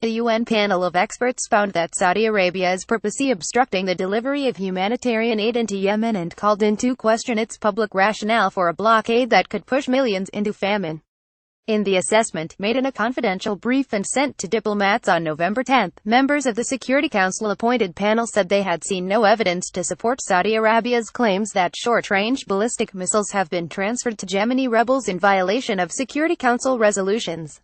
A UN panel of experts found that Saudi Arabia is purposely obstructing the delivery of humanitarian aid into Yemen and called into question its public rationale for a blockade that could push millions into famine. In the assessment, made in a confidential brief and sent to diplomats on November 10, members of the Security Council-appointed panel said they had seen no evidence to support Saudi Arabia's claims that short-range ballistic missiles have been transferred to Yemeni rebels in violation of Security Council resolutions.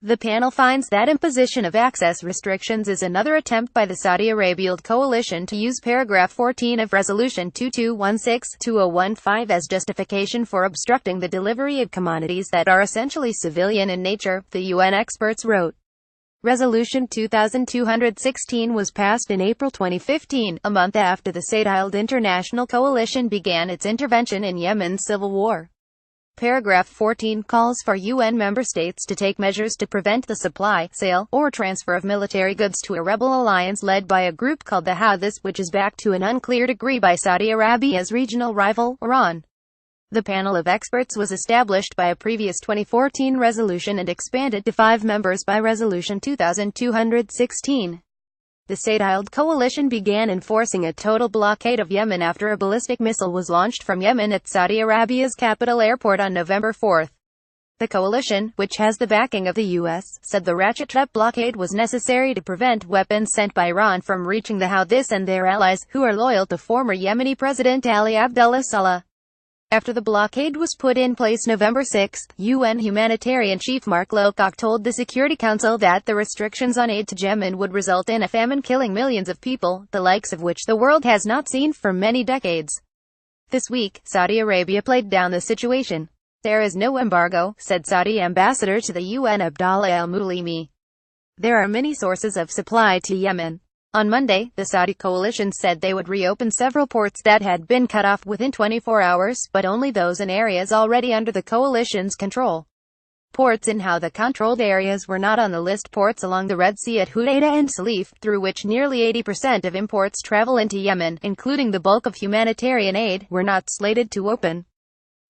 The panel finds that imposition of access restrictions is another attempt by the Saudi Arabian coalition to use paragraph 14 of Resolution 2216-2015 as justification for obstructing the delivery of commodities that are essentially civilian in nature, the UN experts wrote. Resolution 2216 was passed in April 2015, a month after the Saudi international coalition began its intervention in Yemen's civil war. Paragraph 14 calls for UN member states to take measures to prevent the supply, sale, or transfer of military goods to a rebel alliance led by a group called the Houthis, which is backed to an unclear degree by Saudi Arabia's regional rival, Iran. The panel of experts was established by a previous 2014 resolution and expanded to 5 members by Resolution 2216. The Saudi coalition began enforcing a total blockade of Yemen after a ballistic missile was launched from Yemen at Saudi Arabia's capital airport on November 4. The coalition, which has the backing of the U.S., said the ratchet blockade was necessary to prevent weapons sent by Iran from reaching the Houthis and their allies, who are loyal to former Yemeni President Ali Abdullah Saleh. After the blockade was put in place November 6, UN humanitarian chief Mark Lowcock told the Security Council that the restrictions on aid to Yemen would result in a famine killing millions of people, the likes of which the world has not seen for many decades. This week, Saudi Arabia played down the situation. There is no embargo, said Saudi ambassador to the UN Abdallah al-Mulimi. There are many sources of supply to Yemen. On Monday, the Saudi coalition said they would reopen several ports that had been cut off within 24 hours, but only those in areas already under the coalition's control. Ports in Houthi-controlled areas were not on the list. Ports along the Red Sea at Hodeida and Salif, through which nearly 80% of imports travel into Yemen, including the bulk of humanitarian aid, were not slated to open.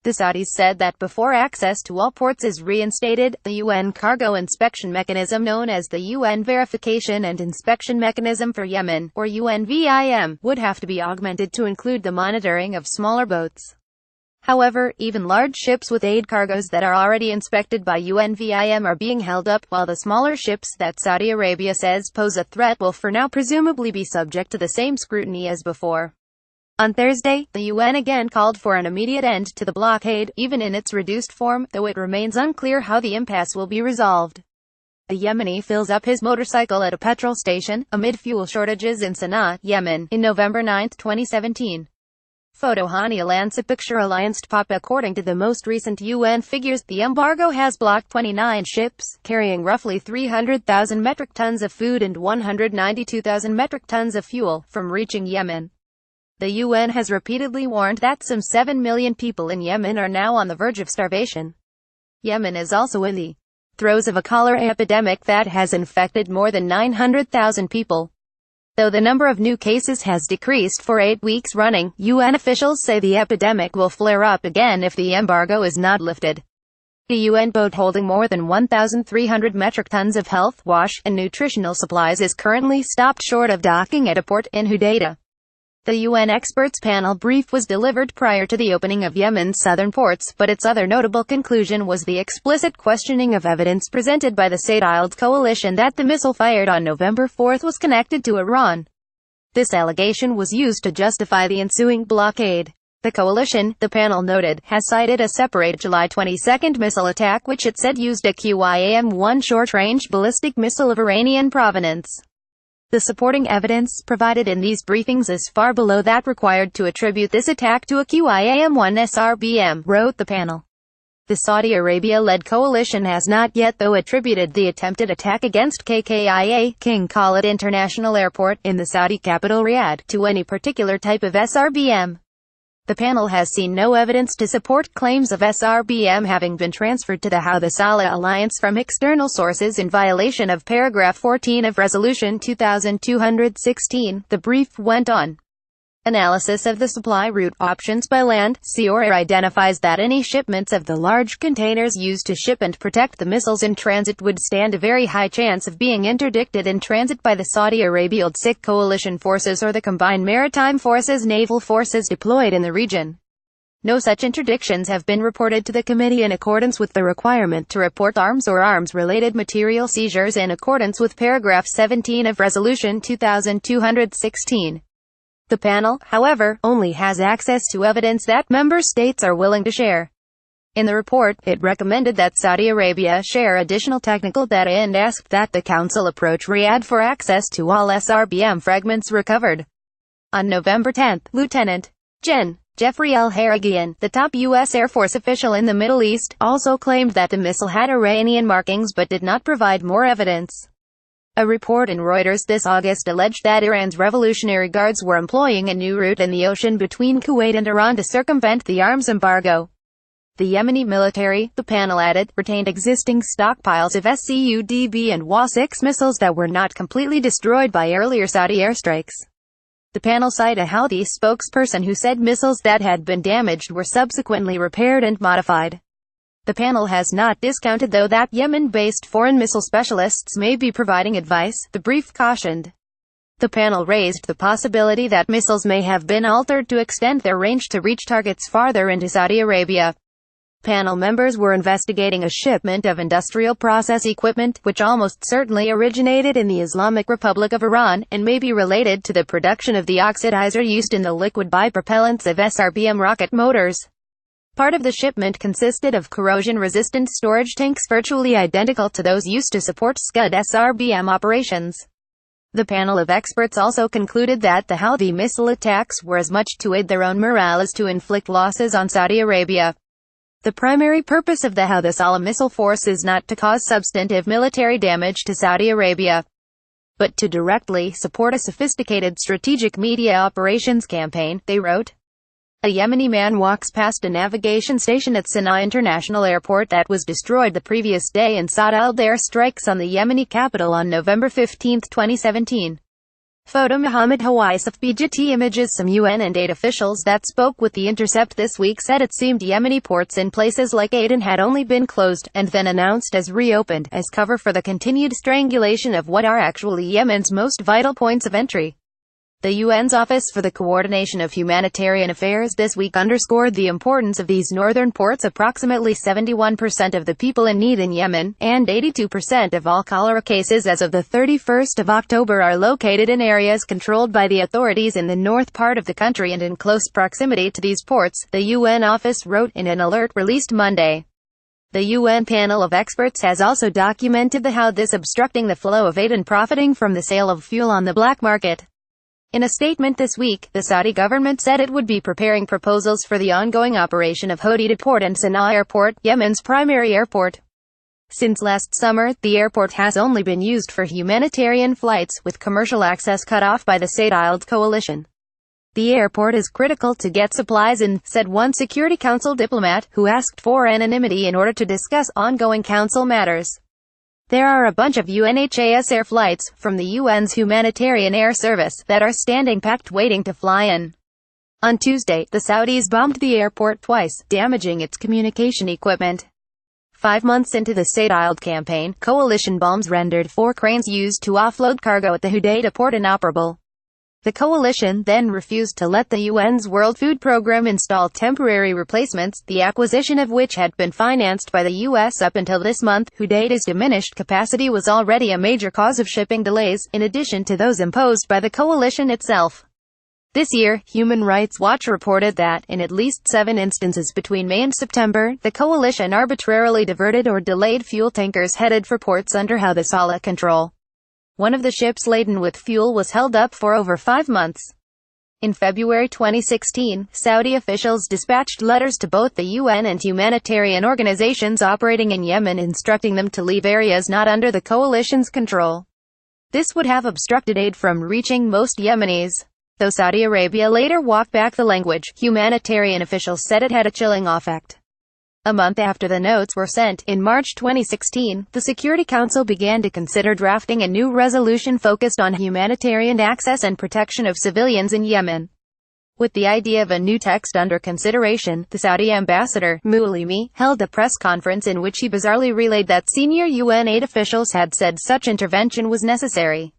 The Saudis said that before access to all ports is reinstated, the UN cargo inspection mechanism known as the UN Verification and Inspection Mechanism for Yemen, or UNVIM, would have to be augmented to include the monitoring of smaller boats. However, even large ships with aid cargoes that are already inspected by UNVIM are being held up, while the smaller ships that Saudi Arabia says pose a threat will for now presumably be subject to the same scrutiny as before. On Thursday, the UN again called for an immediate end to the blockade, even in its reduced form, though it remains unclear how the impasse will be resolved. A Yemeni fills up his motorcycle at a petrol station, amid fuel shortages in Sana'a, Yemen, in November 9, 2017. Photo Hani Alliance picture Alliance Pop. According to the most recent UN figures, the embargo has blocked 29 ships, carrying roughly 300,000 metric tons of food and 192,000 metric tons of fuel, from reaching Yemen. The UN has repeatedly warned that some 7 million people in Yemen are now on the verge of starvation. Yemen is also in the throes of a cholera epidemic that has infected more than 900,000 people. Though the number of new cases has decreased for 8 weeks running, UN officials say the epidemic will flare up again if the embargo is not lifted. A UN boat holding more than 1,300 metric tons of health, wash, and nutritional supplies is currently stopped short of docking at a port in Hodeida. The UN experts panel brief was delivered prior to the opening of Yemen's southern ports, but its other notable conclusion was the explicit questioning of evidence presented by the Saudi coalition that the missile fired on November 4 was connected to Iran. This allegation was used to justify the ensuing blockade. The coalition, the panel noted, has cited a separate July 22 missile attack which it said used a QIAM-1 short-range ballistic missile of Iranian provenance. The supporting evidence provided in these briefings is far below that required to attribute this attack to a QIAM-1 SRBM, wrote the panel. The Saudi Arabia-led coalition has not yet, though, attributed the attempted attack against KKIA, King Khalid International Airport, in the Saudi capital Riyadh, to any particular type of SRBM. The panel has seen no evidence to support claims of SRBM having been transferred to the Houthi alliance from external sources in violation of paragraph 14 of Resolution 2216, the brief went on. Analysis of the supply route options by land, sea or air identifies that any shipments of the large containers used to ship and protect the missiles in transit would stand a very high chance of being interdicted in transit by the Saudi Arabia SIC coalition forces or the combined maritime forces naval forces deployed in the region. No such interdictions have been reported to the committee in accordance with the requirement to report arms or arms-related material seizures in accordance with paragraph 17 of Resolution 2216. The panel, however, only has access to evidence that member states are willing to share. In the report, it recommended that Saudi Arabia share additional technical data and asked that the Council approach Riyadh for access to all SRBM fragments recovered. On November 10, Lieutenant Gen. Jeffrey L. Harrigan, the top U.S. Air Force official in the Middle East, also claimed that the missile had Iranian markings but did not provide more evidence. A report in Reuters this August alleged that Iran's Revolutionary Guards were employing a new route in the ocean between Kuwait and Iran to circumvent the arms embargo. The Yemeni military, the panel added, retained existing stockpiles of SCUDB and WA-6 missiles that were not completely destroyed by earlier Saudi airstrikes. The panel cited a Houthi spokesperson who said missiles that had been damaged were subsequently repaired and modified. The panel has not discounted though that Yemen-based foreign missile specialists may be providing advice, the brief cautioned. The panel raised the possibility that missiles may have been altered to extend their range to reach targets farther into Saudi Arabia. Panel members were investigating a shipment of industrial process equipment, which almost certainly originated in the Islamic Republic of Iran, and may be related to the production of the oxidizer used in the liquid bipropellants of SRBM rocket motors. Part of the shipment consisted of corrosion-resistant storage tanks virtually identical to those used to support Scud SRBM operations. The panel of experts also concluded that the Houthi missile attacks were as much to aid their own morale as to inflict losses on Saudi Arabia. The primary purpose of the Houthi Saleh missile force is not to cause substantive military damage to Saudi Arabia, but to directly support a sophisticated strategic media operations campaign, they wrote. A Yemeni man walks past a navigation station at Sana'a International Airport that was destroyed the previous day and Saudi airstrikes on the Yemeni capital on November 15, 2017. Photo Mohammed Hawaisaf BGT Images. Some UN and aid officials that spoke with The Intercept this week said it seemed Yemeni ports in places like Aden had only been closed, and then announced as reopened, as cover for the continued strangulation of what are actually Yemen's most vital points of entry. The UN's Office for the Coordination of Humanitarian Affairs this week underscored the importance of these northern ports. Approximately 71% of the people in need in Yemen, and 82% of all cholera cases as of the 31st of October are located in areas controlled by the authorities in the north part of the country and in close proximity to these ports, the UN office wrote in an alert released Monday. The UN panel of experts has also documented how this obstructing the flow of aid and profiting from the sale of fuel on the black market. In a statement this week, the Saudi government said it would be preparing proposals for the ongoing operation of Hodeida Port and Sana'a Airport, Yemen's primary airport. Since last summer, the airport has only been used for humanitarian flights, with commercial access cut off by the Saudi coalition. The airport is critical to get supplies in, said one Security Council diplomat, who asked for anonymity in order to discuss ongoing council matters. There are a bunch of UNHAS air flights, from the UN's Humanitarian Air Service, that are standing packed waiting to fly in. On Tuesday, the Saudis bombed the airport twice, damaging its communication equipment. 5 months into the Saudi campaign, coalition bombs rendered 4 cranes used to offload cargo at the Hodeida port inoperable. The coalition then refused to let the UN's World Food Programme install temporary replacements, the acquisition of which had been financed by the US up until this month. Hodeida's diminished capacity was already a major cause of shipping delays, in addition to those imposed by the coalition itself. This year, Human Rights Watch reported that, in at least 7 instances between May and September, the coalition arbitrarily diverted or delayed fuel tankers headed for ports under Houthi Saleh control. One of the ships laden with fuel was held up for over 5 months. In February 2016, Saudi officials dispatched letters to both the UN and humanitarian organizations operating in Yemen instructing them to leave areas not under the coalition's control. This would have obstructed aid from reaching most Yemenis. Though Saudi Arabia later walked back the language, humanitarian officials said it had a chilling effect. A month after the notes were sent, in March 2016, the Security Council began to consider drafting a new resolution focused on humanitarian access and protection of civilians in Yemen. With the idea of a new text under consideration, the Saudi ambassador, Moulimi, held a press conference in which he bizarrely relayed that senior UN aid officials had said such intervention was necessary.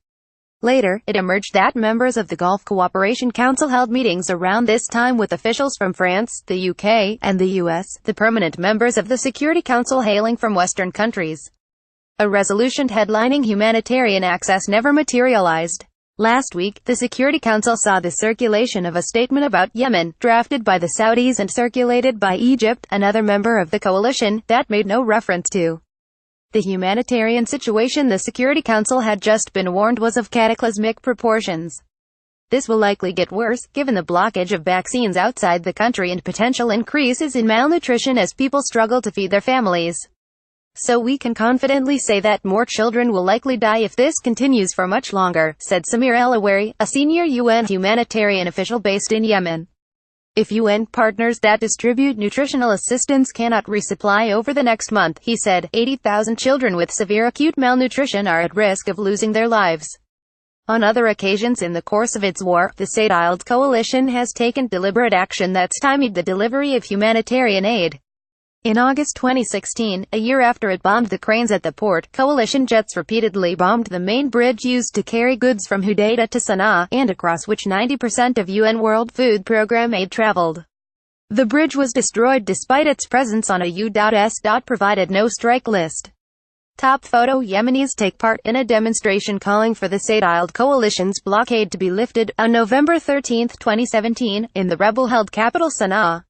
Later, it emerged that members of the Gulf Cooperation Council held meetings around this time with officials from France, the UK, and the US, the permanent members of the Security Council hailing from Western countries. A resolution headlining humanitarian access never materialized. Last week, the Security Council saw the circulation of a statement about Yemen, drafted by the Saudis and circulated by Egypt, another member of the coalition, that made no reference to the humanitarian situation the Security Council had just been warned was of cataclysmic proportions. This will likely get worse, given the blockage of vaccines outside the country and potential increases in malnutrition as people struggle to feed their families. So we can confidently say that more children will likely die if this continues for much longer, said Samir El-Awari, a senior UN humanitarian official based in Yemen. If UN partners that distribute nutritional assistance cannot resupply over the next month, he said, 80,000 children with severe acute malnutrition are at risk of losing their lives. On other occasions in the course of its war, the Saudi coalition has taken deliberate action that stymied the delivery of humanitarian aid. In August 2016, a year after it bombed the cranes at the port, coalition jets repeatedly bombed the main bridge used to carry goods from Hodeidah to Sana'a, and across which 90% of UN World Food Programme aid traveled. The bridge was destroyed despite its presence on a U.S. provided no-strike list. Top photo: Yemenis take part in a demonstration calling for the Saudi coalition's blockade to be lifted, on November 13, 2017, in the rebel-held capital Sana'a.